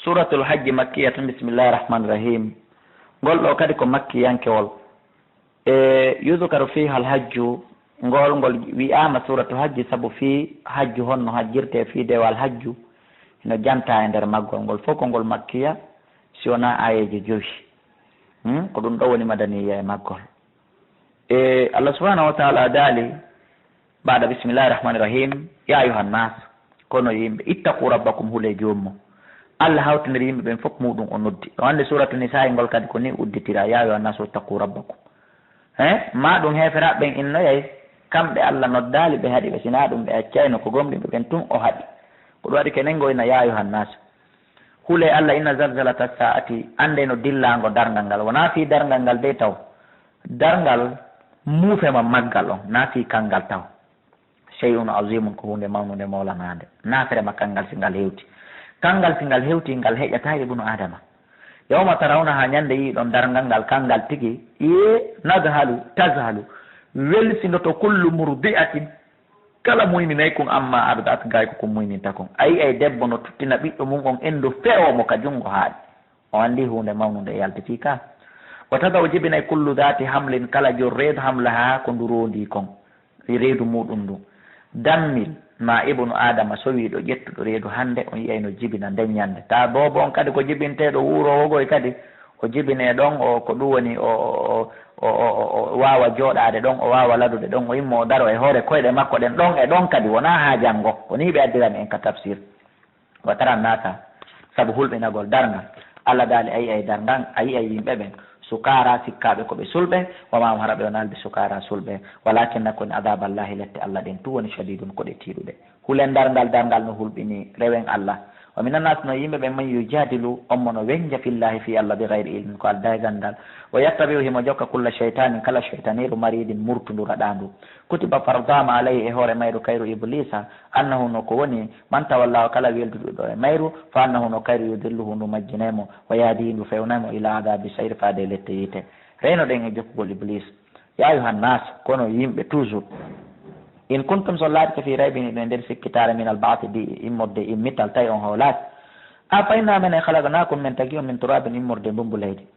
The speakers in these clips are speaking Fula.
suratul hajji makkiyatun bismillahir rahmanir rahim gol ɗo kadi ko makkiyankewol yudkaru fiha alhajju ngol wi'ama suratul hajji sabu fi hajju honno hajjirte fi dewal hajju no janta e nder maggol ngol fof ko ngol makkiya si wona ayeji 5 ko ɗum ɗo woni madaniya e maggol Allah subhanahu wa ta'ala daali ba'da bismillahir rahmanir rahim ya ayuhan nas kono yimɓe ittaqu rabbakum hule jommo Allah hawtiniri yimɓe ɓen fof muɗum o noddi ɗo hande suratu nisa ngol kadi ko ni udditira ya ayuhan nas ittaqu rabbakum ma ɗum heferaɓe ɓen innoyay kamɓe Allah noddali ɓe haɗi ɓe sina ɗum ɓe accayno ko gomɗiɓe ɓen tun o haɗi ko ɗum waɗi kenen goyna ya ayuhan nas hule Allah inna zalzalata sa'ati ande no dillango dargal ngal wona fi dargal ngal de taw dargal muufema maggal on na fi kangal taw shay'un azimun ko hunde mawnude mawlanade nafere makkangal singal hewti kangal singal hewti ngal heƴata ibnu adama yawma tarawna ha nyande yi ɗon dargal ngal kangal tigi nadhalu tazhalu welsindoto kullu murdi'atin kala muyminayi kon amma ardat gay ko muyninta kon ayi ay debbo no tuttina ɓiɗɗo mum on endu fewomo ka jungo haaɗi o andi hunde mawnude yaltiti ka wa tadaw jibinay kullu dhati hamlin kala jor reedu hamlaha ko ndu rondi kon reedu muɗum ndu dammil ma ibnu adama sowiɗo ƴettuɗo reedu hande on yiyay no jibina nden ñande ta bobo on kadi ko jibinteɗo wurowogoy kadi o jibine ɗon o ko ɗum woni o wawa jooɗade ɗon o wawa ladude ɗon o immo o daro e hoore koyɗe makko ɗen ɗon e ɗon kadi wona ha janggo ko ni ɓe addirani en ka tafsir wa taran naka saabu hulɓinagol dargal Allah daali ayi ay dargal ayi ay yimɓe ɓen sukara sikkaɓe koɓe sulɓe wama haraɓe o nalɓe sukara sulɓe walakinna koni adaballahi lette Allah ɗen tu woni shadidun koɗe tiiɗuɗe hulen dargal no hulɓini rewen Allah wa minan nas no yimɓe ɓe man yujadilu ommo no wenja fillahi fi Allah bi gayri ilmin ko alda e gandal wa yattabi'u himo jokka kulla shaytanin kala shaytaniru maridin murtudu raɗandu kutiba fardama alayhi e hoore mayru kayru iblisa annahu no ko woni man tawallahu kala welduɗo e mayru fa annahu no kayru yudilluhu ndu majjinemo wa yahdihi ndu fewnamo ila adabi sayr faade lette yite reyno ɗen e jokkugol iblis ya ayuhan nas kono yimɓe toujours in kuntum so laati fi raybin ɓe nder sikkitare min albati di immorde immittal tawi on hawlaati a fayna men e halaganakum min tagi on min turabin immorde mbumbu leydi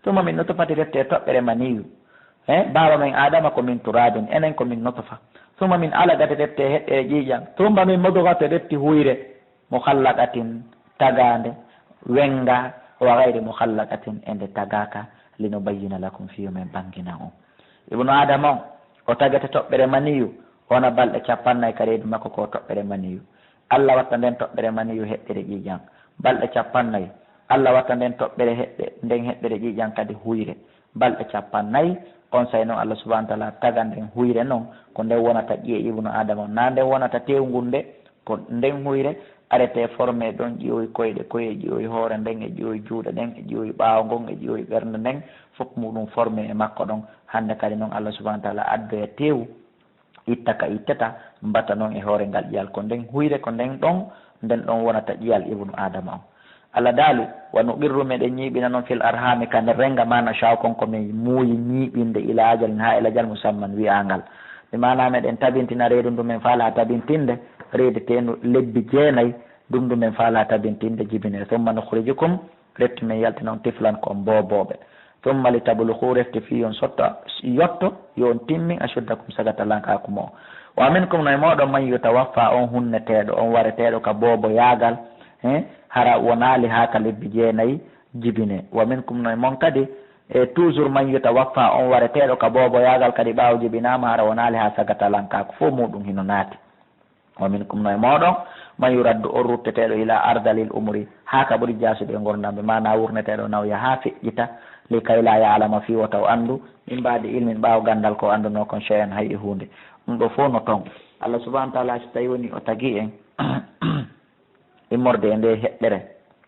tuma min notofati rette toɓɓere maniyu baaba men adama ko min turabin enen ko min notofa tuma min alagate rette heɗɗere ƴiƴan tuma min modogate retti huyre muhallaqatin tagade wenga wa gayri muhallaqatin ende tagaka lino bayyina lakum fiyo men bangina on ibnu adama on o tagate toɓɓere maniyu wona balɗe 40 ka reedu makko ko toɓɓere maniyu Allah watta nden toɓɓere maniyu heɗɗere ƴiƴan balɗe 40 Allah watta nden toɓɓere nden heɗɗere ƴiƴan kadi huyre balɗe 40 on say noon Allah subahana taala taga nden huyre noon ko nden wonata ƴiye ibnu adama na nden wonata tewgu nde ko nden huyre arrêté formé ɗon ƴiyoy koyɗe koye ƴiyoy hoore nden e ƴiyoy juuɗe nden e ƴiyoy ɓaawo ngon e ƴiyoy ɓernde nden fof muɗum formé e makko ɗon hande kadi noon Allah subahana taala addoya tew itta ka ittata mbatta noon e hoore ngal ƴiyal ko nden huyre ko nden ɗon nden ɗon wonata ƴiyal ibnu adama o Allah daali wano ɓirru meɗen ñiiɓina noon fil arhami ka nder renga mana shaw konko min muuyi ñiiɓinde ila ajalin ha ilajal musamman wiyangal mi mana meɗen tabintina reedu ndu men faala tabintinde reedeteno lebbi 9 ɗum ndu men faala tabintinde jibine summa nukhrijukum retti men yaltina on tiflan kon boboɓe summa li tabluhu refte fi on sotta yotto yo on timmi ashuddakum sagata lankakumo o wa minkum no e moɗon man yutawaffa on hunneteɗo on wareteɗo ka boobo yaagal hara wonali ha ka lebbi 9 jibine wa minkum no e mon kadi e toujours man yutawaffa on wareteɗo ka boobo yaagal kadi ɓaawo jibinama hara wonali ha sagata lankako fo muɗum hino naati wa minkum no e moɗon man yuraddu on rutteteɗo ila ardalil umri ha ka ɓuuri jasude gordamɓe mana wurneteɗo nawya ha feƴƴita li kay la yaalama fi o taw andu min mbaadi ilmin ɓaawo gandal ko anduno kon cheyan hay e hunde ɗum ɗo fof no ton Allah subahana taala so tawi woni o tagi en immorde e nde heɗɗere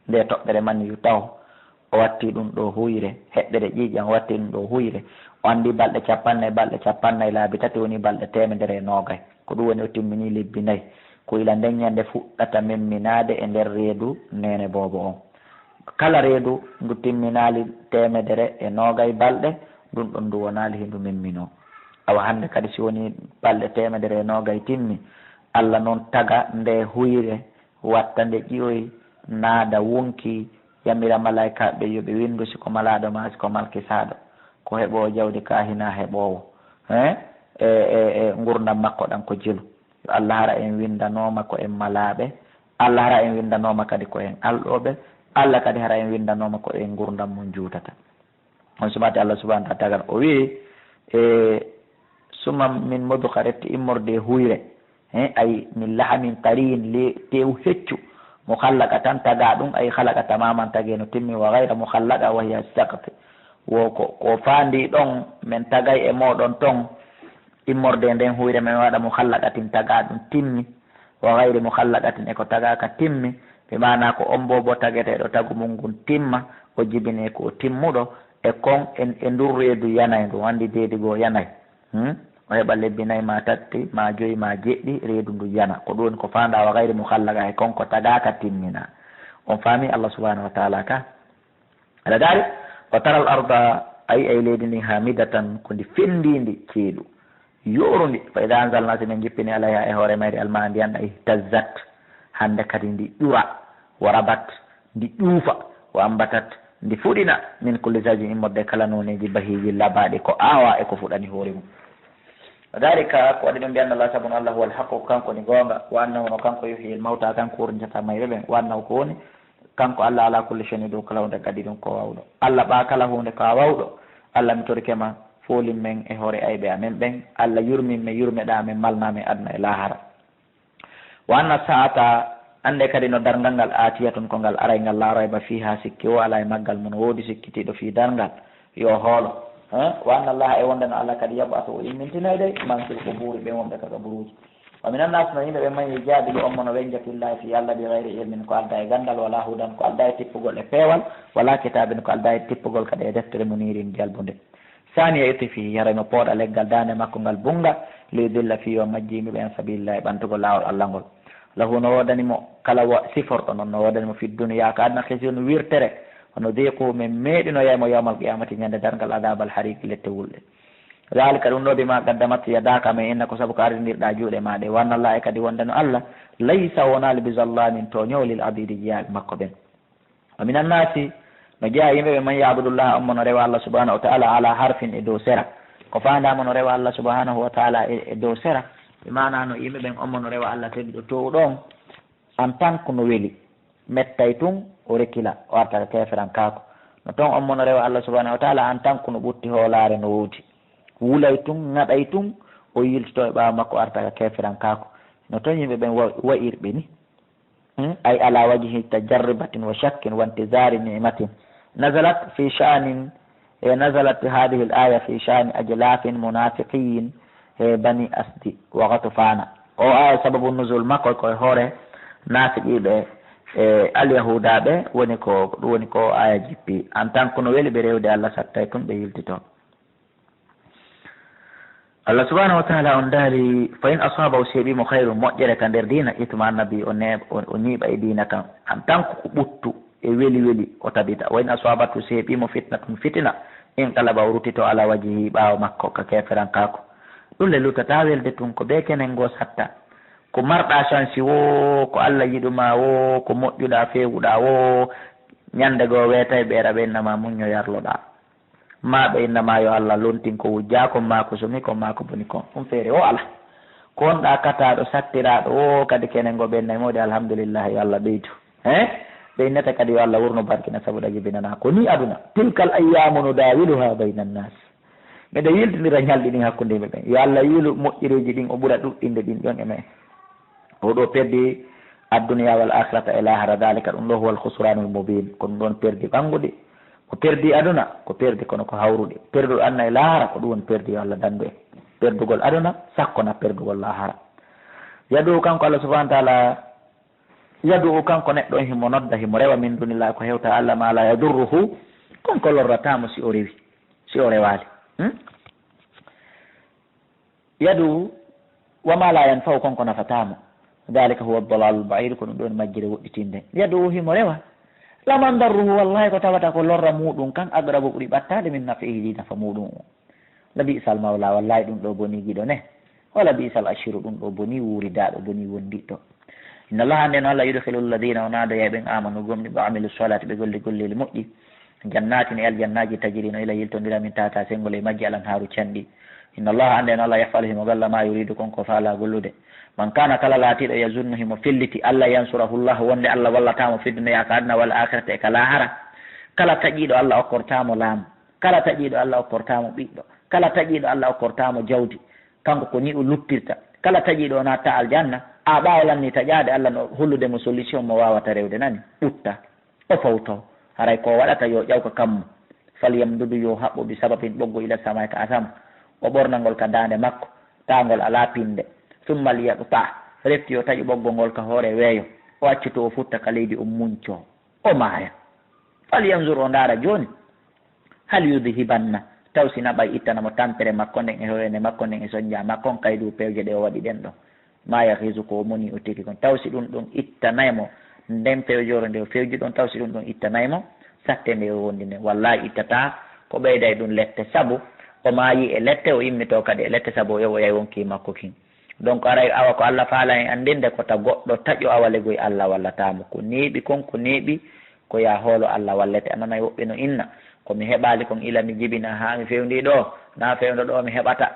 nde toɓɓere man yu taw o watti ɗum ɗo huyre heɗɗere ƴiƴan o watti ɗum ɗo huyre o andi balɗe 40 laabi tati woni balɗe 190 ko ɗum woni o timmini lebbi 4 ko ila nden ñande fuɗɗata memminade e nder reedu nene boobo on kala reedu ndu timminali 120 balɗe ɗum ɗon ndu wonali hindu memmino awa hande kadi si woni balɗe 120 timmi Allah noon taga nde huyre watta nde ƴiyoy naada wonki yamira malaika ɓe yoɓe windu siko malaɗo ma siko malkisaɗo ko heɓowo jawdi ka hina heɓowo e gurdam makko ɗan ko jilu yo Allah hara en windanoma ko en malaɓe, Allah hara en windanoma kadi ko en alɗoɓe, Allah kadi hara en windanoma ko en gurdam mum juutata. on subati Allah subhanahu wa ta'ala o wi summa min mudkha retti immorde huyre ay min lahamin tarin li tew heccu mukhallaqa tan taga ɗum ay khalaqa tamaman tage no timmi wa ghayra mukhallaqa wa hiya saqat wo ko fandi ɗon men tagay e moɗon ton immorde nden huyre men waɗa mukhallaqatin taga ɗum timmi wa ghayri mukhallaqatin eko tagaka timmi ɓe mana ko on bo tageteɗo tagu mum ngun timma o jibine ko timmuɗo e kon e ndur reedu yanay ndu wandi deedi goo yanay o heɓa lebbi nayyi ma tati ma joyi ma jeɗɗi reedu ndu yana ko ɗum ko fanda wa ghayri mukhallaqa e konko tagaka timmina on faami Allah subhanahu wa ta'ala ka aɗa dari wa tara al arda ay leydi ndi hamidatan ko ndi fendindi ceeɗu yorundi fa ida anzalna si min jippini alayha e hoore mayri alma ndiyan ay tazzat hande kadi ndi ƴura wa rabat ndi ƴuufa wa ambatat ndi fuɗina min kulli zawjin immorde kala noneji bahiji labaɗi ko awa e ko fuɗani hoore mum dalika ko waɗi ɗum mbiyanna Allah sabunu Allah huwa alhaqu kanko ni gonga wa annahu no kanko yuhyi almawta kanko wurjata mayɓe ɓen wa annahu ko woni kanko Allah ala kulli shay'in dow kala hunde kadi ɗum ko wawɗo Allah ɓa kala hunde ko wawɗo Allah mi torikema folin men e hoore ayɓe amen ɓen Allah yurmin men yurmeɗa men malnamen aduna e lahara wa anna sa'ata ande kadi no dargal ngal atiyatun ko ngal aray ngal la rayba fiha sikki o ala e maggal mun woodi sikkitiɗo fi dargal yo hoolo wa anna Allah e wonde no Allah kadi yaɓatu o immintinayde mansir ko buuri ɓe wonɓe kaga buruji wa min annas no yimɓe ɓe mayi jaabi o ommo no wenjatillahi fi Allah bi gayri ilmin ko alda e gandal wala hudan ko alda e tippugol e peewal wala kitabin ko alda e tippugol kadi e deftere munirin jalbude sani e itti fi yarano pooɗa leggal dande makko ngal bunga li dilla fi o majjimi ɓe en sabilillahi ɓantugol lawol Allah ngol lahu no wodanimo kala siforɗo noon no wodanimo fi duniya ko adna khizyun wirtere hono diqu min meeɗinoyaymo yawmal qiyamati ñande dargal adabal hariki lette wulɗe dalika ɗum ɗo bima gaddamat yadaka men inna ko saabu ko ardinirɗa juuɗe maɗe wanna Allah e kadi wondeno Allah laysa wonali bi zallamin to ñowlil abidi jeyaɓe makko ɓen wa min annasi no jeeya yimɓe ɓe man yabudullah ommo no rewa Allah subhanahu wa ta'ala ala harfin e dow sera ko fandama no rewa Allah subhanahu wa ta'ala e dow sera ɓe mana no yimɓe ɓen ommo no rewa Allah teɗiɗo to ɗon en tant que no weeli mettay tun o rekkila o artaka keferan kako no toon ommo no rewa Allah subhanahu wa ta'ala en tant que no ɓutti hoolare no wowti wulay tun ŋaɗay tun o yiltito e ɓawa makko artaka keferan kako no toon yimɓe ɓen wa'irɓe ni ay ala wajhi tajarribatin wa shakkin wa intizari ni'matin nazalat fi sha'nin nazalat hadhihi al-aya fi sha'ni ajlafin munafiqin bani asdi wa ghatfana o aya sababu nuzul makko koye hoore nafiqiɓe alyahudaɓe woni ko aya jippi en tant que no weeli ɓe rewde Allah sattay tun ɓe yiltito Allah subhanahu wa ta'ala on daari fa in asabahu seeɓimo hayru moƴƴere ka nder dina itma annabi o ñiiɓa e dina kan en tant que ko ɓuttu e weeli o tabita wa in asabatu seeɓimo fitnatun fitina in qalaba o rutito ala wajihi ɓaawa makko ka keferan kako ɗum le lutata welde tun ko ɓe kenen goo satta ko marɗa chansi wo ko Allah yiɗuma wo ko moƴƴuɗa fewuɗa wo ñande goo weetay ɓeera ɓe innama muñño yarloɗa ma ɓe innama yo Allah lontin ko wujja kon ma ko somi kon ma ko boni kon ɗum feere o ala ko wonɗa kataɗo sattiraɗo o kadi kenen go ɓennay mode alhamdulillah yo Allah ɓeydu ɓe innata kadi yo Allah wurno barkina sabuɗa jibinana ko ni aduna tilkal ayyamu nudawiluha bayna nnas mbeɗa yiltidira ñalɗi ɗin hakkude yimɓe ɓen yo Allah yiilu moƴƴireji ɗin o ɓuura ɗuɗɗinde ɗin ɗon e men oɗo perdi adduniya wal akhirata e lahara dalika ɗum ɗo huwal khusranul mubin ko ɗum ɗon perdi ɓanguɗi ko perdi aduna ko perdi kono ko hawruɗi perduɗo anna e lahara ko ɗum woni perdi yo Allah dandu en perdugol aduna sakkona perdugol lahara yadu kanko Allah subhanahu wa ta'ala yadu kanko neɗɗo en himo nodda himo rewa min dunillahi ko hewta Allah ma la yadurruhu konko lorratamo si o rewi si o rewali yadu wama la yanfa'u konko nafatamo dalika huwa ad-dalalul ba'id ko ɗum ɗon majjire woɗɗitinde yadu himo rewa laman darruhu wallahi ko tawata ko lorra muɗum kan agrabu ɓuuri ɓattade min nafihi nafa muɗum o la bi'sal mawla wallahi ɗum ɗo boni giɗo ne wala bi'sal ashiru ɗum ɗo boni wuridaɗo boni wondiɗɗo inna allaha nden allah yudkhilu alladina onado yeɓen amanu gomni ɓe amilu solati ɓe golli golleli moƴƴi jannatin e aljannaji tajirino ila yiltodira min tata sengol e majji alan haaru canɗi inna allaha ande no allah yafalu himo galla ma yuridu konko faala gollude man kana kala laatiɗo yazunnu himo felliti allah yansurahullah wonde allah wallatamo fi dunya ka adna wal akhirata e ka lahara kala taƴiɗo allah okkortamo laamu kala taƴiɗo allah okkortamo ɓiɗɗo kala taƴiɗo allah okkortamo jawdi kanko ko ni o luttirta kala taƴiɗo o natta aljanna a ɓawlanni taƴade allah no holludemo solution mo wawata rewde nani utta o fawto haray ko waɗata yo ƴawka kammo falyamdudu yo haɓɓo bi sababin ɓoggo ila samay ka asama o ɓornangol ka dande makko tangol ala pinde summa liyaɓta refti o taƴi ɓoggol ngol ka hoore weeyo o accito o futta ka leydi o munco o maaya falyanzur o ndaara joni hal yudhibanna taw si naɓay ittanamo tampere makko nden e hoyene makko nden e soñja makko on kaydu pewje ɗe o waɗi ɗen ɗon ma yahisu ko o moni o tigi kon taw si ɗum ɗum ittanaymo nden pewjoro nde o fewji ɗon taw si ɗum ɗum ittanaymo satte nde o wondi nden wallahi ittata ko ɓeyday ɗum lette saabu o maayi e lette o immito kadi e lette saabu o yewo yay wonki makko kin donc aray awa ko allah faala en andinde kota goɗɗo taƴo awalegoye allah wallatamo ko neeɓi kon ko neeɓi ko ya hoolo allah wallete ananay woɓɓe no inna komi heɓali kon ila mi jibina ha mi fewndi ɗo na fewndo ɗo mi heɓata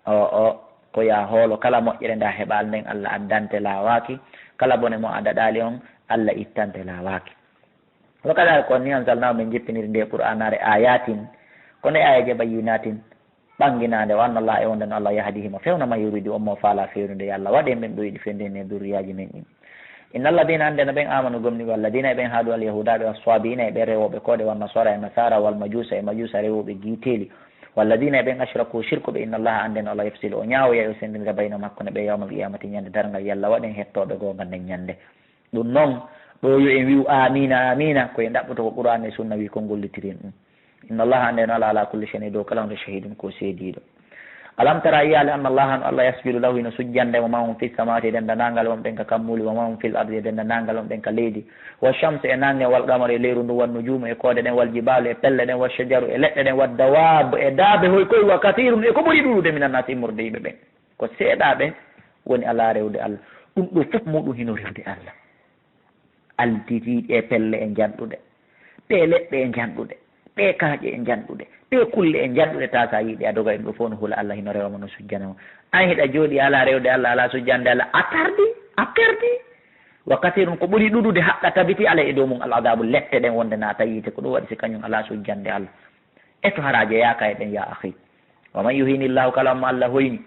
o ko ya hoolo kala moƴƴere nda heɓal nden allah addante lawaki kala bone mo adaɗali on allah ittante lawaki wakada ko ni anzalnahu min jippiniri nde qur'anare ayatin ko nde ayaje bayinatin ɓanginade wa anna allah e wonde no allah yahdihima fewna ma yuridi on mo faala fewnude yo allah waɗe men ɗo yiɗi fewndene durriyaji men ɗin inna alladina ande no ɓen amanu gomni walladina e ɓen haadu al yahudaɓe waswabina e ɓen rewoɓe koɗe wa nasara e nasara wal majusa e majusa rewoɓe guiteeli walladina e ɓen ashraku shirkuɓe inna allaha ande no allah yafsilu o ñawoya o sendinira bayno makko ne ɓe yawmal qiyamati ñande dargal yallah waɗen hettoɓe gongal nden ñande ɗum noon ɗo yo en wiu amina amina koye ɗaɓɓuto ko qur'an e sunna wi ko gollitirin ɗum inna allaha ande no ala ala kulli shay'in dow kala hunde shahidum ko seediɗo alam tara yiyale anna allaha no allah yasjudu lahu ino sujjande wa mahum fi samawati e denda nangal won ɗen ka kammuli wa mahum fil ardi e denda nangal won ɗen ka leydi wa shamse e nange wal qamar e leyru ndu wan nujumu e koode ɗen wal jibalu e pelle ɗen wa shajaru e leɗɗe ɗen wa dawab e daabe hoy koye wa kathirum e ko ɓuri ɗuɗude min annasi immorde yiɓe ɓen ko seeɗaɓe woni ala rewde allah ɗum ɗo fof muɗum hino rewde allah aldiriɗe e pelle e janɗuɗe ɓe leɗɗe e janɗuɗe ɓe kaaƴe e janɗuɗe ɓe kulle e janɗuɗe ta sa yiiɗi a doga en ɗo fof no huula allah hino rewama no sujjanama an hiɗa jooɗi ala rewde allah ala sujjande allah a tardi a perdi wakkati ɗum ko ɓuri ɗuɗude haɗɗa tabiti ala e dow mum al adabu lette ɗen wonde naata yiite ko ɗum waɗi si kañum ala sujjande allah e to haraje yaka e ɗen ya ahi wa man yuhini llahu kala mo allah hoyni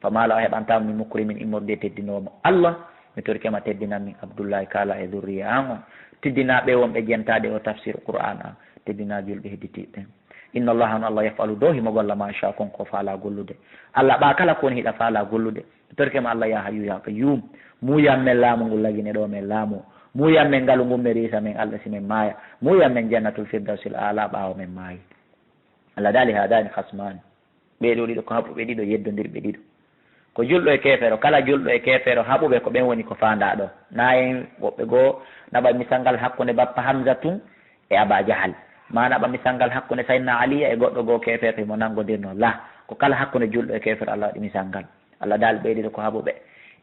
famala o heɓantama min mukkuri min immorde teddinomo allah mi torkema teddinan min abdoullahi kala e durriya an o teddinaɓe wonɓe jentade o tafsir qur'an an teddina julɓe hedditiɓe inna allaha no allah yafalu dow himo golla macha konko faala gollude allah ɓa kala ko woni hiɗa faala gollude torkema allah ya hayyu ya qayyum muyam men laamu ngu lagine ɗo men laamu muyam men ngaalu ngu men risa men allah si men maaya muyam men jannatul firdausil ala ɓaawo men maayi allah daali hadani hasmani ɓeɗo ɗiɗo ko haɓuɓe ɗiɗo yeddodirɓe ɗiɗo ko julɗo e kefeero kala julɗo e kefeero haɓuɓe ko ɓen woni ko fanda ɗo na en woɓɓe goo naɓa misal ngal hakkude bappa hamsa tun e aba jahal ma naɓa misal ngal hakkude saydna aliya e goɗɗo goo kefeero mo nangodirno la ko kala hakkude julɗo e kefeero allah waɗi misal ngal allah daali ɓeyɗiɗo ko haɓuɓe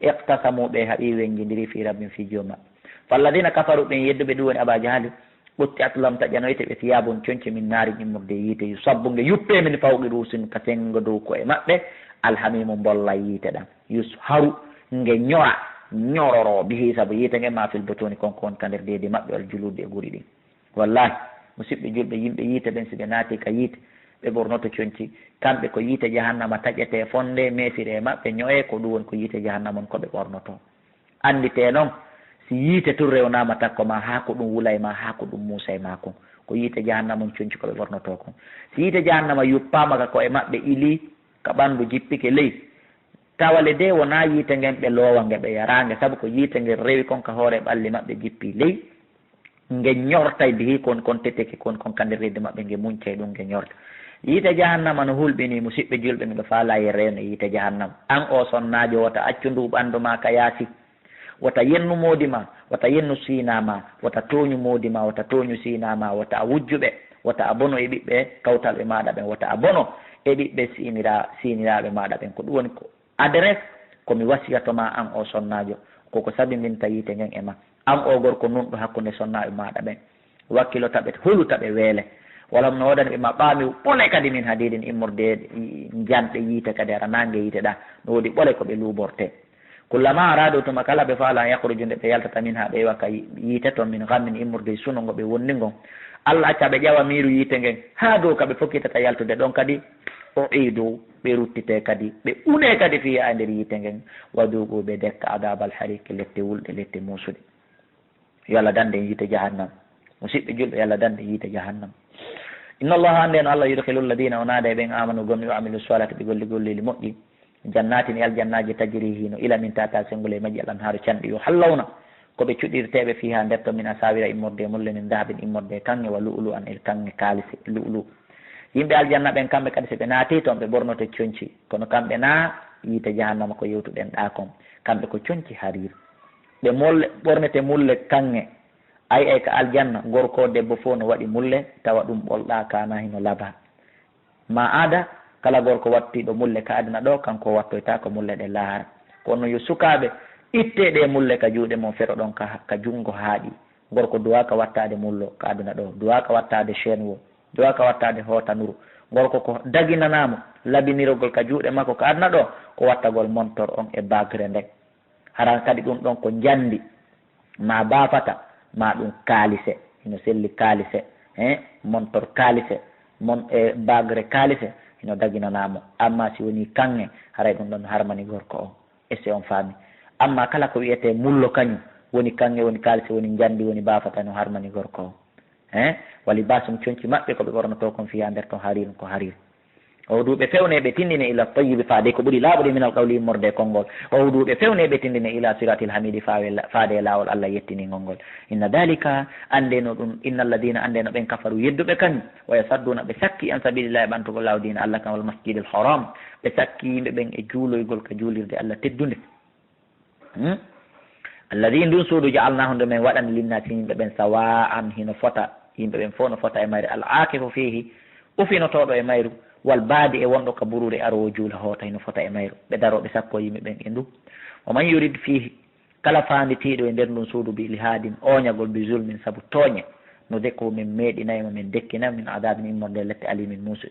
iqtasamuɓe haɓi wenjidiri fi rabbin fi joom maɓɓe falladina kafaru ɓen yedduɓe ɗum woni aba jahali ɓutti atlam taƴanoyte ɓe thiyabum coñce min naari immorde yiite yusabbu nge yuppe min fawqi rusin ka sengo dow koye maɓɓe alhamimu bolla yiite ɗam yusharu nge ñora ñororo bihi saabu yiite nge ma fil botoni konko won ka nder deedi maɓɓe wal julude e guri ɗin wallahi musidɓe julɓe yimɓe yiite ɓen siɓe naati ka yiite ɓe ɓornoto coñci kamɓe ko yiite jahannama taƴete fonde mesire maɓɓe ñoye ko ɗum woni ko yiite jahannama on koɓe ɓornoto andite noon si yiite tun rewnama takko ma ha ko ɗum wula e ma ha ko ɗum muusa e ma kon ko yiite jahannama on coñci koɓe ɓornoto kon si yiite jahannama yuppama ka koye maɓɓe ili ka ɓanndu jippike ley tawale de wona yiite ngen ɓe loowa nge ɓe yarange saabu ko yiite ngen rewi kon ka hoore ɓalli maɓɓe jippi ley nge ñortay bihi kon kon teteke kon kon kandir redde maɓɓe nge muñcay ɗum nge ñorta yiite jahannama no hulɓini musidɓe julɓe miɗo faala e rewne yiite jahannama an o sonnajo wota accu ndu ɓanndu ma ka yaasi wota yennu moodi ma wota yennu siina ma wota tooñu moodi ma wota tooñu siina ma wota a wujjuɓe wota a bono e ɓiɓɓe kawtalɓe maɗa ɓen wota a bono e ɓiɓɓe siniraɓe maɗa ɓen ko ɗum woni ko adresse komi wasiyatoma an o sonnajo koko sabindinta yiite ngen e ma an o gorko nunɗo hakkunde sonnaɓe maɗa ɓen wakkilo taɓe huluta ɓe weele wala no waɗani ɓe ma ɓaami ɓole kadi min haadiɗen immorde janɗe yiite kadi ara nangue yiite ɗa no woodi ɓole koɓe luuborte kullama araɗo tuma kala ɓe faala yahruju nde ɓe yaltata min ha ɓe wakka yiite toon min gammin immorde suno ngo ɓe wonni ngon Allah acca ɓe ƴawa miiru yiite ngen ha dow kaɓe fokkitata yaltude ɗon kadi o iidu ɓe ruttite kadi ɓe une kadi fiya e nder yiite ngen wadugu ɓe dekka adabal hariki lette wulɗe lette musuɗe yo Allah dande yiite jahannam musidɓe julɓe yo Allah dande yiite jahannam inna allaha ande no Allah yudkhilu alladina onaade ɓen amanu gomni wa amilu salati ɓe golli gollili moƴƴi jannatin e aljannaji tajri hino ila min tata sengole majji alan haaru canɗi yo hallawna koɓe cuɗɗirteɓe fiha nder to min asawira immorde mulle min dahabin immorde kange wa lu'lu an el kange kalise lu'lu yimɓe aljanna ɓen kamɓe kadi so ɓe naati toon ɓe ɓornote coñci kono kamɓe na yiite jahannama ko yewtuɗen ɗa kon kamɓe ko coñci harir ɓe molle ɓornete mulle kange ay ka aljanna gorko debbo fof no waɗi mulle tawa ɗum ɓolɗa kana hino laba ma aada kala gorko wattiɗo mulle ka aduna ɗo kanko wattoyta ko mulle ɗe laara kono yo sukaɓe itteɗe mulle ka juuɗe mum fero ɗon ka jungo haaɗi gorko duwaka wattade mullo ka aduna ɗo duwaka wattade chaine wo duwaka wattade hotanuru gorko ko daginanamo labinirogol ka juuɗe makko ka aduna ɗo ko wattagol montor on e bagre nden haran kadi ɗum ɗon ko jandi ma bafata ma ɗum kaalise hino selli kaalise montor kaalise mon e bagre kaalise hino daginanamo amma si woni kange haray ɗum ɗon harmani gorko o esse on faami amma kala ko wiyete mullo kañum woni kange woni kaalise woni jandi woni bafata no harmani gorko o wali basum coñci maɓɓe koɓe ɓornoto kon fiya nder ton harir ko harir o duuɓe fewneɓe tindine ila tayibi faade ko ɓuuri laaɓude minal qawli immorde konngol o duuɓe fewneɓe tindine ila siratil hamidi faade lawol Allah yettiningol ngol inna dalika andeno ɗum inna alladina andeno ɓen kafaru yedduɓe kañum waya sadduna ɓe sakki an sabilillahi ɓantugol lawdina Allah kan wal masjidil haram ɓe sakki yimɓe ɓen e juuloygol ka juulirde Allah teddunde alladi ndun suudu jaalnahu nde men waɗani linnati yimɓe ɓen sawa an hino fota yimɓe ɓen fof no fota e mayru al akifu fihi ufinotoɗo e mayru wal baadi e wonɗo ka burude arowo juula hoota hino fota e mayru ɓe daroɓe sappo yimɓe ɓen e ndu o man yurid fihi kala fanditiɗo e nder ndun suudu bi ilhadin oñagol bi zulmin saabu tooñe no dekko min meeɗinaymo min dekkinam min adabin immorde lette alimin musu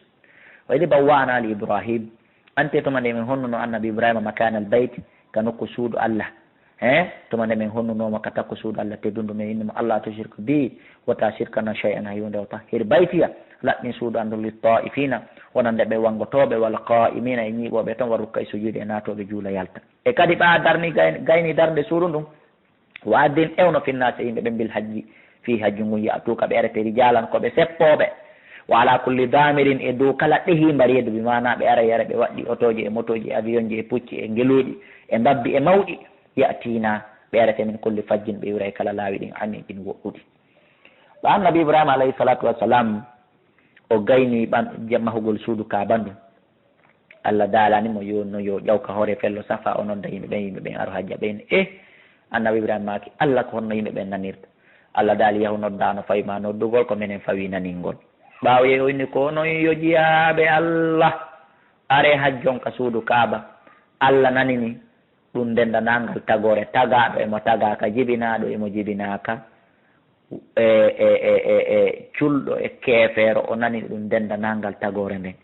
wayde bawwana ali ibrahim ante tuma nde min honnuno annabi ibrahima makana al bayt ka nokku suudu Allah tuma nde min honnunoma ka takko suudu Allah teddundu men innimo Allah tushirku bi wata shirkana shay'an hayunde o tahhir baytiya laɓɓin suudu andu li ta'ifina wonande ɓe wangotoɓe walla qa'imina e ñiiɓoɓe toon wa rukka e sujude e naatoɓe juula yalta e kadi ɓa darni gayni darde suudu ndum wa addin ewno finnase yimɓe ɓe bil hajji fi hajju ngun yatuka ɓe arete rijalan koɓe seppoɓe wa ala kulli damirin e dow kala ɗehi mbariyedu bi mana ɓe ara yara ɓe waɗɗi otoji e motoji e avion ji e pucci e ngeluɗi e mbabbi e mawɗi yatina ɓe arete min kulli fajjin ɓe wura e kala laawi ɗin amiɗin woɗɗuɗi ɓa annabi ibrahima alayhi salatu wassalam o gayni mahugol suudu kabandu Allah daalanimo yo no yo ƴawka hoore fello safa o nodda yimɓe ɓen aro hajja ɓeyne annabi ibrahima maki Allah ko honno yimɓe ɓen nanirta Allah daali yahu noddano fawima noddugol ko minen fawi naningol ɓawo yeeyo inni ko noon yo jiyaɓe Allah are hajjonka suudu kaaba Allah nanini ɗum ndendanangal tagore tagaɗo emo tagaka jibinaɗo emo jibinaka culɗo e keefeero o nani ɗum ndendanangal tagore nden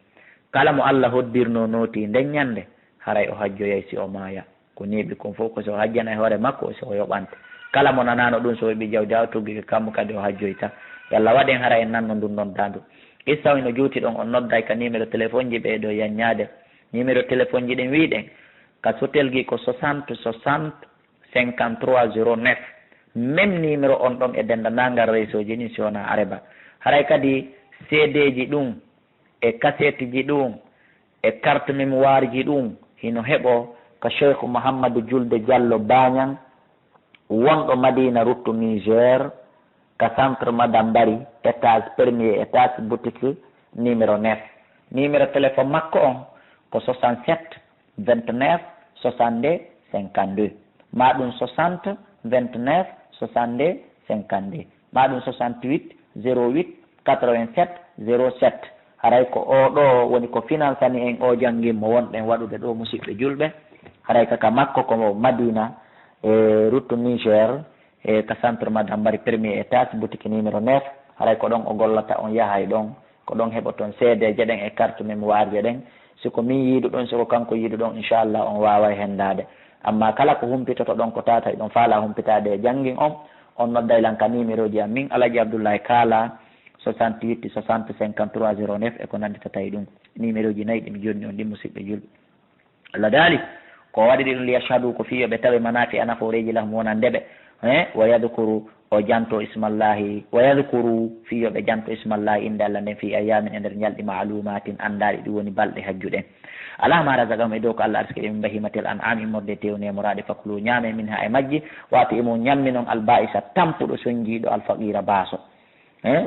kala mo Allah hoddirno nooti nden ñande haray o hajjoyay si o maaya ko neeɓi kon fof ko so hajjana e hoore makko so o yoɓante kala mo nanano ɗum so weɓi jawdi ha tuggi kammo kadi o hajjoyta yallah waɗen hara en nanno ndun noddandu issa no juuti ɗon on nodday ka numéro téléphone ji ɓeeɗo yanñaade numéro téléphone ji ɗen wiiɗen ka so telgi ko 60 60 53 09 même numéro on ɗon e dendanangal réseau ji ni si wona areba haray kadi cd ji ɗum e cassette ji ɗum e carte mémoire ji ɗum hino heɓo ko cheikh mouhammadou julde diallo bañan wonɗo madina ruttu niger ka centre madame Bari étage premier étage boutique numéro 9 numéro téléphone makko on ko 67 29 62 52 maɗum 60 29 62 52 maɗum 68 08 87 07 haray ko oɗo woni ko financani en o jangguimo wonɗen waɗude ɗo musidɓe julɓe haray kaka makko ko madina route Niger ka centre madame bari premier étage boutique numéro 9 haray ko ɗon o gollata on yahay ɗon ko ɗon heɓa toon seede jeɗen e carte mémoire jeɗen siko min yiiɗu ɗon siko kanko yiiɗu ɗon inchallah on wawa hendade amma kala ko humpitoto ɗon ko tata ɗon faala humpitade e janggin on noddaylan ka numéro ji am min Alaji Abdoulaye Kala 68 60 53 09 e ko nandita tawi ɗum numéro ji nayyi ɗi mi jonni on ɗi musidɓe julɓe Allah daali ko waɗi ɗi ɗum liyashhadu ko fiyoɓe tawi manafi a naforeji lahum wona ndeɓe wa yadkuru o janto ismallahi wa yadkuru fiyoɓe janto ismallahi inde Allah nden fi ayamin e nder ñalɗi maalumatin andaɗi ɗum woni balɗe hajjuɗen ala ma razagahum e dow ko Allah arski ɗe min bahimatel an'am immorde tewnemorade faklu ñaame min ha e majji wata imo ñammi noon alba'isa tampuɗo soñjiɗo alfaqira baaso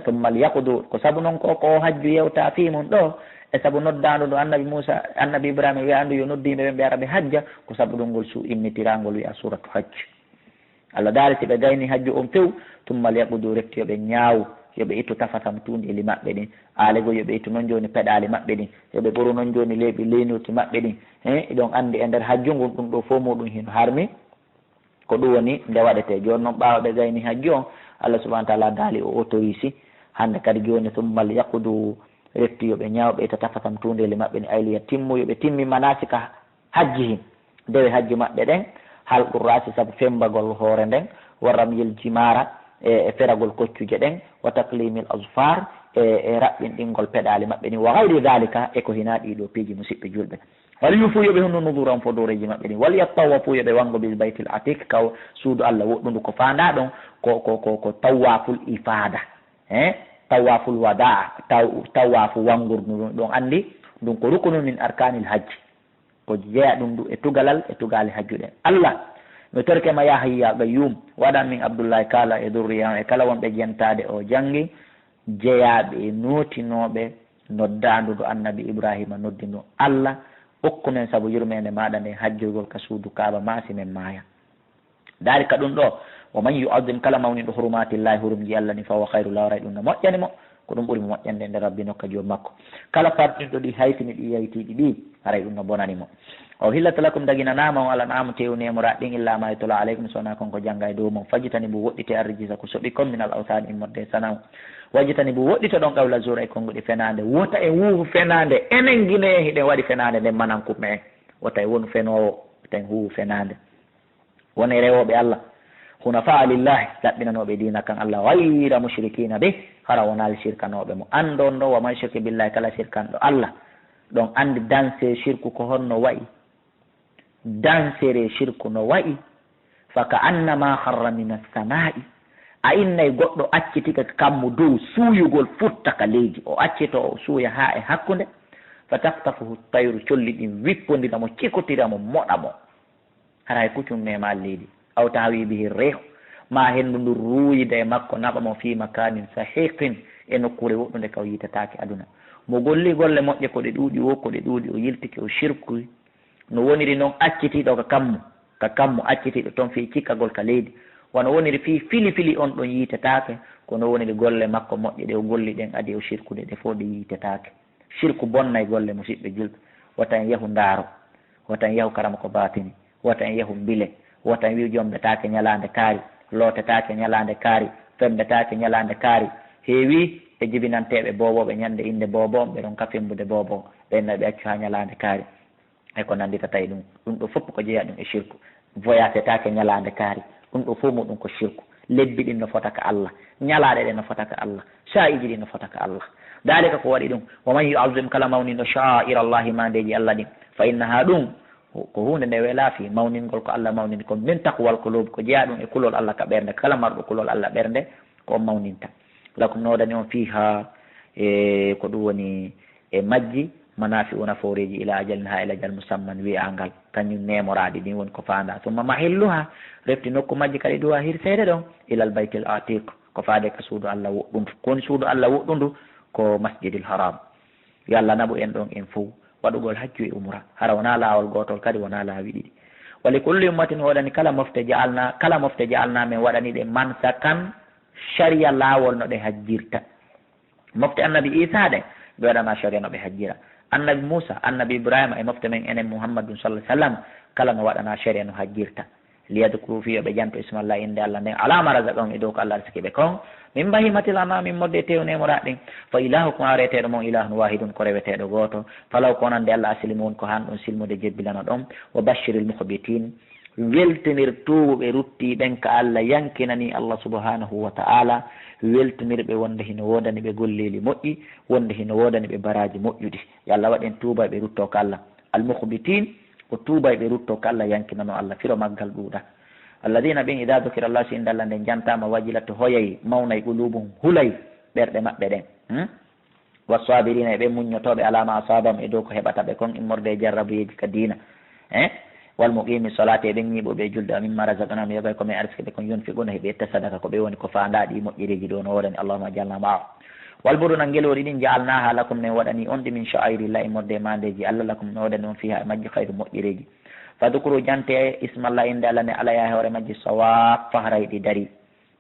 tumma liyaqdu ko saabu noon ko hajju yewta fi mum ɗo e saabu noddaɗo ɗo annabi Moussa annabi Ibrahima wiyandu yo noddiɓe ɓe mbiyata ɓe hajja ko saabu ɗum ngol immitirangol wiya suratu hajj Allah daari si ɓe gayni hajju on few tumma liyaqdu retti yoɓe ñaaw yoɓe ittu tafatam tundeli maɓɓe ɗin alego yoɓe ittu noon joni peɗali maɓɓe ɗin yoɓe ɓoru noon joni leeɓi leynirti maɓɓe ɗin eɗon andi e nder hajju ngun ɗum ɗo fo muɗum hino harmi ko ɗum woni nde waɗete joni noon ɓawa ɓe gayni hajju on Allah subahana wa taala daali o autorisi hande kadi joni tumma liyaqdu retti yoɓe ñawɓe ita tafatam tundeli maɓɓe ni ayliya timmu yoɓe timmi manasika hajjihim ndewe hajji maɓɓe ɗen halqu rasi saabu fembagol hoore nden warramyel jimara e feragol koccuje ɗen wa taklimil asfar e raɓɓinɗingol peɗali maɓɓe ni wa gayri dalika e ko hina ɗiɗo piiji musidɓe julɓe wal yufu yoɓe honno nuduran fodoreji maɓɓe ni wal yattawafu yoɓe wango bil baytil atik kaw suudu Allah woɗɗundu ko fanda ɗon ko tawaful ifada tawaful wada tawafu wangurdu ɗon andi ɗum ko rukunu min arkanil hajji ko jeeya ɗum ɗu e tugalal e tugali hajjuɗen Allah mi torkema ya hayya qayyum waɗan min Abdoulaye Kala e durriyan e kala wonɓe jentade o janggi jeeyaɓe e notinoɓe noddanduɗo annabi Ibrahima noddino Allah okkumen saabu yurmede maɗa nde hajjurgol ka suudu Kaaba maasi men maya daari ka ɗum ɗo wa man yu'azzim kala mawniɗo hurumatillahi hurumji Allah ni fa wa khayru lawray ɗum no moƴƴani mo ko ɗum ɓuuri mo moƴƴande nde rabbi nokka joom makko kala parɗinɗo ɗi haytini ɗi yaytiɗi ɗi haray ɗum no bonani mo o hillata lakum daginanama on alan'amu tewnemora ɗin illa ma yatula aleykum sowona konko jangga e dow mum fajitani bo woɗɗite arrijisa ko soɓi comme minal awtani immorde sanaw wajitani bo woɗɗito ɗon qawla jour e konguɗi fenade wota e wuufu fenade enen guine hiɗen waɗi fenade nden manankuɓe en wota e wonu fenowo ten huufu fenade woni rewoɓe Allah hunafa lillahi laɓɓinanoɓe dina kan Allah wayra mushrikina be hara wonali shirkanoɓe mo andon ɗo wa man shirki billahi kala shirkanɗo Allah ɗon andi danse shirku ko honno wayi dansere shirku no wayi faka annama harra min as-sama'i a innay goɗɗo accitika kammu dow suuyugol futtaka leydi o accito o suuya ha e hakkude fa taftafuhu tayru colli ɗin wippodiramo cikotiramo moɗamo haray kuccum mema leydi aw tawi bihi rehu ma hendu ndu ruuyida e makko naɓamo fi makanin sahiqin e nokkure woɗɗude kaw yitatake aduna mo golli golle moƴƴe ko ɗe ɗuuɗi wo ko ɗe ɗuuɗi o yiltiki o shirkuy no woniri noon accitiɗo ka kammu accitiɗo toon fi cikkagol ka leydi wono woniri fi fili on ɗon yiitetake kono woniri golle makko moƴƴe ɗe o golli ɗen adi o shirkude ɗe fof ɗe yiitetake shirku bonnay golle musidɓe julɓe wota en yahu ndaaro wota en yahu karama ko batini wota en yahu mbile wota en wi jombetake ñalande kaari lootetake ñalande kaari fembetake ñalande kaari heewi e jibinanteɓe boboɓe ñande inde bobo ɓe ɗon kafimbude bobo ɓenna ɓe accu ha ñalande kaari e ko nandita tawi ɗum ɗo fof ko jeeya ɗum e shirku voyagetake ñalande kaari ɗum ɗo fof muɗum ko shirku lebbi ɗin no fota ka Allah ñalaɗe ɗe no fota ka Allah sa'iji ɗin no fota ka Allah dalika ko waɗi ɗum wa man yu'azzim kala mawnino sha'ira Allahi mandeji Allah ɗin fa innaha ɗum ko hunde nde weelaafi mawningol ko Allah mawnini ko min taqwal qulub ko jeeya ɗum e kulol Allah ka ɓernde kala marɗo kulol Allah ɓernde ko mawninta lakum nodani on fiha e ko ɗum woni e majji manafi una foreji ila ajalin ha ila ajal musamman wi'angal kañum nemoradi ɗin woni ko fanda summa mahilluha refti nokku majji kadi duwa hirsede ɗon ilal baytil atiq ko faade ka suudu Allah woɗɗundu koni suudu Allah woɗɗundu ko masjidil haram yo Allah naɓu en ɗon en fof waɗugol hajju e umra hara wona laawol gotol kadi wona laawi ɗiɗi wali kulli ummatin waɗani kala mofte jaalna min waɗani ɗe mansakan sharia laawol no ɗe hajjirta mofte annabi Isa ɗe ɓe waɗana sharia no ɓe hajjira annabi Musa annabi Ibrahima e mofte men enen Muhammadun sallallahu alaihi wasallam kala no waɗana sharia no hajjirta liyadkuru fi ɓe janto ismallah inde allah nden alama razaqahum e dow ko allah arsiki ɓe kon min bahimatil anami modde tewnemoɗa ɗin fa ilahukum areteɗo mon ilahun wahidun ko reweteɗo goto falaw ko nande allah asilmu won ko han ɗum silmude jebbilano ɗon wa bashiril muhbitin weltinir tuuɓe rutti ɓen ka allah yankinani allah subhanahu wa ta'ala weltinirɓe wonde hino wodani ɓe golleli moƴƴi wonde hino wodani ɓe baraji moƴƴuɗi yo allah waɗen tuuba ɓe rutto ko allah almuhbitin ko tuuba ɓe rutto ko allah yankinano allah firo maggal ɗuuɗa alladina ɓen ida dukira allah so inde allah nden jantama wajilat hoyay mawnay qulubum hulay ɓerɗe maɓɓe ɗen wasabirina e ɓe muñotoɓe alama asabam e dow ko heɓata ɓe kon immorde e jarrabuyeji ka diina walmuqimi solate ɓen ñiɓoɓe julde mimma razaqnahum yogay komi arske ɓe kon yonfiguna heɓe etta sadaka ko ɓe woni ko fandaɗi moƴƴiriji ɗo no wodani allahuma jalna maa walburuna ngeloɗi ɗin jaalnaha lakum min waɗani on ɗi min sha'airillah e morde mandeji allah lakum no wodani on fiha e majji hayru moƴƴireji fadukuru jante ismallah inde allah ne alaya hoore majji sawab fahrayɗi dari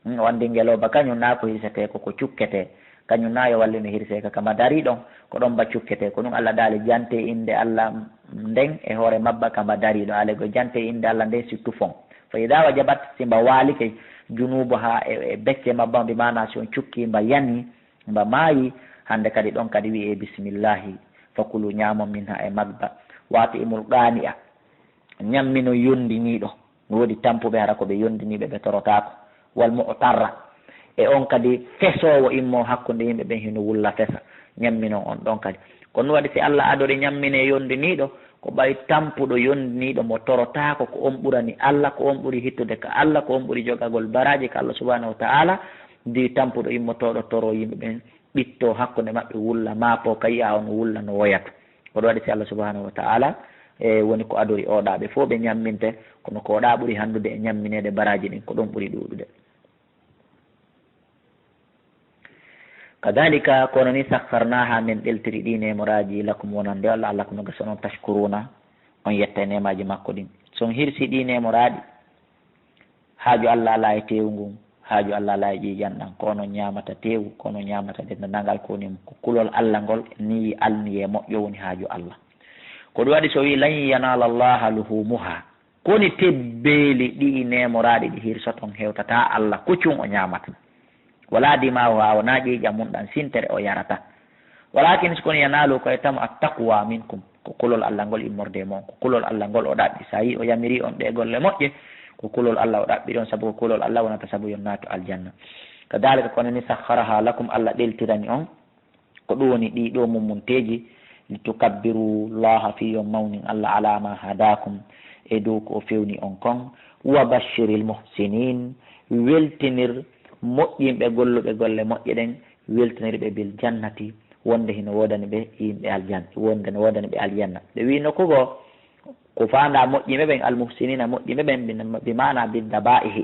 wandi ngeloba kañum na ko hirsete koko cukkete kañum na yo wallino hirseka kama dari ɗon ko ɗon ba cukkete ko ɗum allah daali jante inde allah nden e hoore mabba kamba dari ɗo alego jante inde allah nden surtout fon fa ida wajabat simba waalike junubu ha e becce mabba mbi mana si on cukki mba yani mba maayi hande kadi ɗon kadi wiye bisimillahi fakulu ñamon min ha e magba wati imul qani a ñammino yondiniɗo woodi tampuɓe hara koɓe yondiniɓe ɓe torotako wal mu'tarra e on kadi fesowo immo hakkude yimɓe ɓen hino wulla fesa ñammino on ɗon kadi kono waɗi si allah adori ñammine yondiniɗo ko ɓay tampuɗo yondiniɗo mo torotako ko on ɓurani allah ko on ɓuri hittude ka allah ko on ɓuri jogagol baraji ka allah subhanahu wa ta'ala ndi tampuɗo immotoɗo toro yimɓe ɓen ɓitto hakkude maɓɓe wulla maapo ka yiya on wulla no woyata koɗo waɗi si allah subhanahu wa ta'ala e woni ko adori oɗaɓe fo ɓe ñamminte kono ko oɗa ɓuuri handude e ñamminede baraji ɗin ko ɗon ɓuuri ɗuɗude kadalika kono ni sakkarnaha min ɗeltiri ɗi nemoraji lakum wonande allah allah ko noga so noon tashkuruna on yetta e nemaji makko ɗin son hirsi ɗi nemoraɗi haaju allah ala e tewu ngun haaju allah ala e ƴiƴanɗan ko onon ñamata tewu ko onon ñamata dendangal koni ko kulol allah ngol ni alni e moƴƴo woni haaju allah ko ɗum waɗi so wi lan yanala llaha luhumuha koni tebbeeli ɗi nemoraɗi ɗi hirsoton hewtata allah kuccum o ñamata wala dimahu ha wona ƴiƴa mum ɗan sintere o yarata walakin sokoni yanalu koye tamo attaqwa minkum ko kulol allah ngol immorde mon ko kulol allah ngol o ɗaɓɓi sa yi o yamiri on ɗe golle moƴƴe ko kulol allah o ɗaɓɓiri on saabu ko kulol allah wonata saabu yon naatu aljanna kadalika kono ni sakharaha lakum allah ɗeltirani on ko ɗum woni ɗiɗo mummunteji litukabbiru llaha fi yon mawnin allah alama hadakum e dow ko o fewni on kon wa bashiril muhsinin weltinir moƴƴinɓe golluɓe golle moƴƴe ɗen weltinirɓe bil jannati wonde hino wodani ɓe yimɓe aljanna wonde no wodani ɓe aljanna ɓe wino kogo ko fanda moƴƴiɓe ɓen almuhsinina moƴƴiɓe ɓen bi mana biddaba'ihi